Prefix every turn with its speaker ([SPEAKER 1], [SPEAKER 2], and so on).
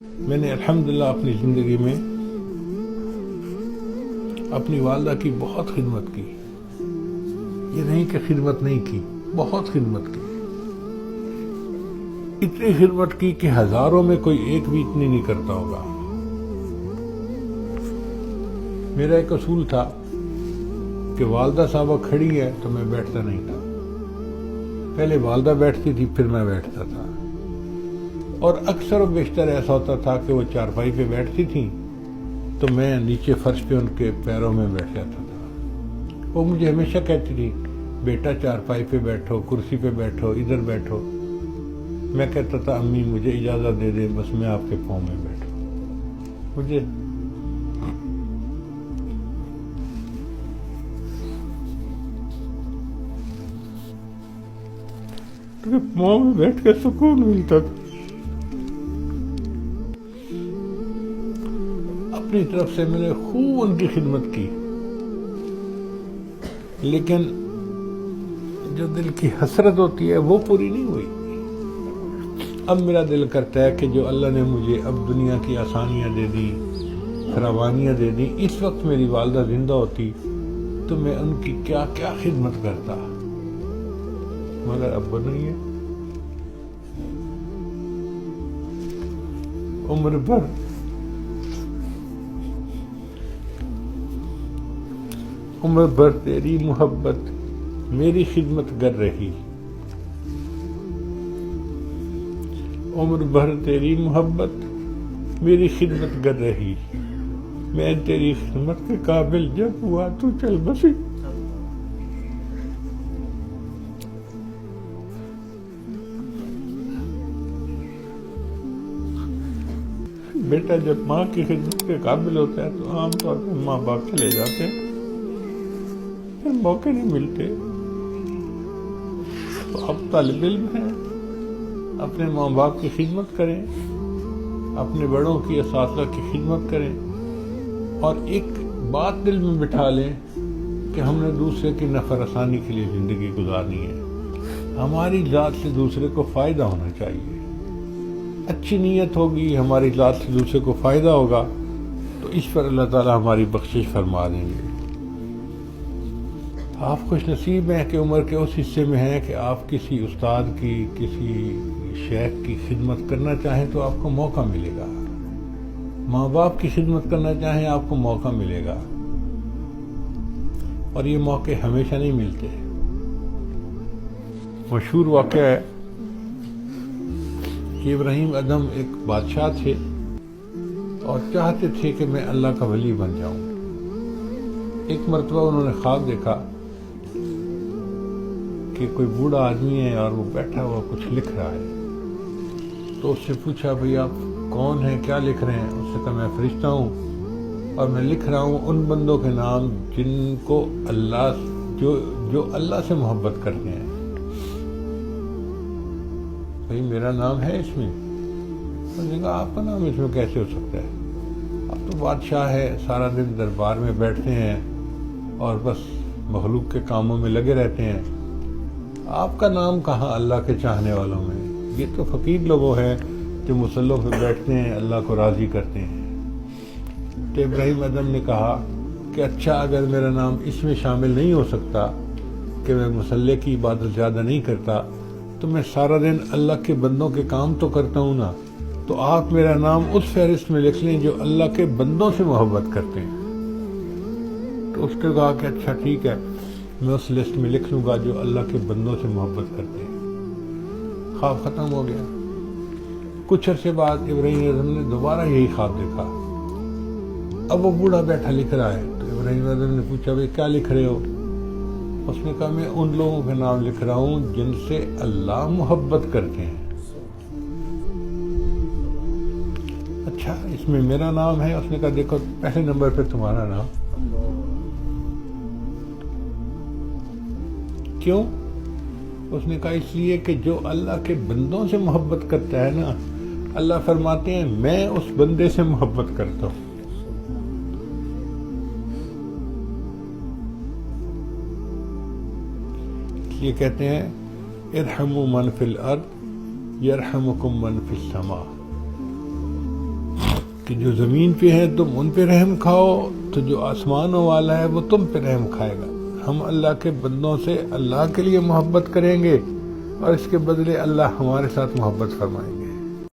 [SPEAKER 1] میں نے الحمدللہ اپنی زندگی میں اپنی والدہ کی بہت خدمت کی. یہ نہیں کہ خدمت نہیں کی، بہت خدمت کی. اتنی خدمت کی کہ ہزاروں میں کوئی ایک بھی اتنی نہیں کرتا ہوگا. میرا ایک اصول تھا کہ والدہ صاحبہ کھڑی ہے تو میں بیٹھتا نہیں تھا. پہلے والدہ بیٹھتی تھی، پھر میں بیٹھتا تھا. اور اکثر و بیشتر ایسا ہوتا تھا کہ وہ چارپائی پہ بیٹھتی تھیں تو میں نیچے فرش پہ ان کے پیروں میں بیٹھ جاتا تھا. وہ مجھے ہمیشہ کہتی تھی بیٹا چارپائی پہ بیٹھو، کرسی پہ بیٹھو، ادھر بیٹھو. میں کہتا تھا امی مجھے اجازت دے دے، بس میں آپ کے پاؤں میں بیٹھوں. مجھے پاؤں میں بیٹھ کے سکون ملتا تھا. اپنی طرف سے میں نے خوب ان کی خدمت کی، لیکن جو دل کی حسرت ہوتی ہے وہ پوری نہیں ہوئی. اب میرا دل کرتا ہے کہ جو اللہ نے مجھے اب دنیا کی آسانیاں دے دی، فراوانیاں دے دی، اس وقت میری والدہ زندہ ہوتی تو میں ان کی کیا کیا خدمت کرتا. مگر اب نہیں ہے. عمر بھر تیری محبت میری خدمت کر رہی. عمر بھر تیری محبت میری خدمت کر رہی. میں تیری خدمت کے قابل جب ہوا تو چل بسی. بیٹا جب ماں کی خدمت کے قابل ہوتا ہے تو عام طور پر ماں باپ چلے جاتے ہیں، پھر موقع نہیں ملتے. تو اب طالب علم ہیں، اپنے ماں باپ کی خدمت کریں، اپنے بڑوں کی اساتذہ کی خدمت کریں، اور ایک بات دل میں بٹھا لیں کہ ہم نے دوسرے کی نفع رسانی کے لیے زندگی گزارنی ہے. ہماری ذات سے دوسرے کو فائدہ ہونا چاہیے. اچھی نیت ہوگی، ہماری ذات سے دوسرے کو فائدہ ہوگا تو اس پر اللہ تعالی ہماری بخشش فرما دیں گے. آپ خوش نصیب ہیں کہ عمر کے اس حصے میں ہیں کہ آپ کسی استاد کی، کسی شیخ کی خدمت کرنا چاہیں تو آپ کو موقع ملے گا. ماں باپ کی خدمت کرنا چاہیں آپ کو موقع ملے گا. اور یہ موقع ہمیشہ نہیں ملتے. مشہور واقعہ ہے کہ ابراہیم ادھم ایک بادشاہ تھے اور چاہتے تھے کہ میں اللہ کا ولی بن جاؤں. ایک مرتبہ انہوں نے خواب دیکھا کہ کوئی بوڑھا آدمی ہے اور وہ بیٹھا ہوا کچھ لکھ رہا ہے. تو اس سے پوچھا بھئی آپ کون ہیں، کیا لکھ رہے ہیں؟ اس نے کہا میں فرشتہ ہوں اور میں لکھ رہا ہوں ان بندوں کے نام جن کو اللہ جو اللہ سے محبت کرتے ہیں. بھئی میرا نام ہے اس میں. انہوں نے کہا آپ کا نام اس میں کیسے ہو سکتا ہے؟ اب تو بادشاہ ہے، سارا دن دربار میں بیٹھتے ہیں اور بس مخلوق کے کاموں میں لگے رہتے ہیں. آپ کا نام کہاں اللہ کے چاہنے والوں میں؟ یہ تو فقیر لوگ ہیں جو مصلوں پہ بیٹھتے ہیں، اللہ کو راضی کرتے ہیں. تو ابراہیم ادھم نے کہا کہ اچھا اگر میرا نام اس میں شامل نہیں ہو سکتا کہ میں مصلے کی عبادت زیادہ نہیں کرتا تو میں سارا دن اللہ کے بندوں کے کام تو کرتا ہوں نا، تو آپ میرا نام اس فہرست میں لکھ لیں جو اللہ کے بندوں سے محبت کرتے ہیں. تو اس نے کہا کہ اچھا ٹھیک ہے، میں اس لسٹ میں لکھ لوں گا جو اللہ کے بندوں سے محبت کرتے ہیں. خواب ختم ہو گیا. کچھ عرصے بعد ابراہیم اعظم نے دوبارہ یہی خواب دیکھا. اب وہ بوڑھا بیٹھا لکھ رہا ہے. تو ابراہیم اعظم نے پوچھا بھائی کیا لکھ رہے ہو؟ اس نے کہا میں ان لوگوں کے نام لکھ رہا ہوں جن سے اللہ محبت کرتے ہیں. اچھا اس میں میرا نام ہے؟ اس نے کہا دیکھو پہلے نمبر پہ تمہارا نام. کیوں؟ اس نے کہا اس لیے کہ جو اللہ کے بندوں سے محبت کرتا ہے نا، اللہ فرماتے ہیں میں اس بندے سے محبت کرتا ہوں. یہ کہتے ہیں ارحموا من فی الارض یرحمکم من فی السماء. کہ جو زمین پہ ہیں تم ان پہ رحم کھاؤ تو جو آسمانوں والا ہے وہ تم پہ رحم کھائے گا. ہم اللہ کے بندوں سے اللہ کے لیے محبت کریں گے اور اس کے بدلے اللہ ہمارے ساتھ محبت فرمائیں گے.